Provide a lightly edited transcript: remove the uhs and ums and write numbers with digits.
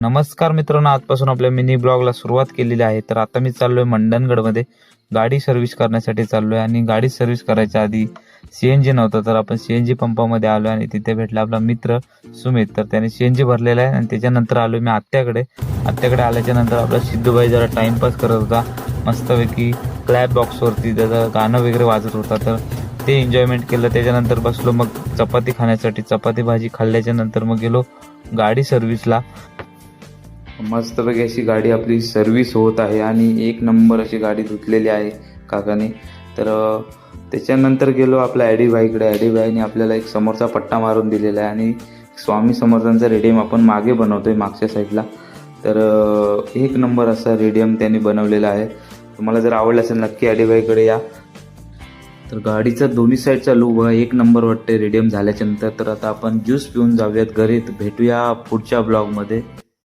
नमस्कार मित्रांनो, आजपासून आपल्या मिनी ब्लॉगला सुरुवात केलेली आहे. तर आता मी चाललोय मंडणगडमध्ये गाडी सर्व्हिस करण्यासाठी चाललोय. आणि गाडी सर्व्हिस करायच्या आधी CNG नव्हतं, तर आपण CNG पंपामध्ये आलो आणि तिथे भेटला आपला मित्र सुमित. तर त्याने CNG भरलेला आहे आणि त्याच्यानंतर आलो मी आत्याकडे आल्याच्या नंतर आपला सिद्धूभाई जरा टाइमपास करत होता मस्तपैकी क्लॅप बॉक्सवरती. त्याचं गाणं वगैरे वाजत होता, तर ते एन्जॉयमेंट केलं. त्याच्यानंतर बसलो मग चपाती खाण्यासाठी. चपाती भाजी खाल्ल्याच्या नंतर मग गेलो गाडी सर्व्हिसला. मस्तपैकी अशी गाडी आपली सर्व्हिस होत आहे आणि एक नंबर अशी गाडी धुतलेली आहे काकाने. तर त्याच्यानंतर गेलो आपल्या ॲडीभाईकडे. ॲडीभाईने आपल्याला एक समोरचा पट्टा मारून दिलेला आहे आणि स्वामी समर्थांचा रेडियम आपण मागे बनवतोय मागच्या साईडला. तर एक नंबर असा रेडियम त्यांनी बनवलेला आहे. तुम्हाला जर आवडलं असेल नक्की ॲडीभाईकडे या. तर गाडीचा दोन्ही साईडचा लुक एक नंबर वाटते रेडियम झाल्याच्या नंतर. तर आता आपण ज्यूस पिऊन जाऊयात घरी. भेटूया पुढच्या ब्लॉगमध्ये.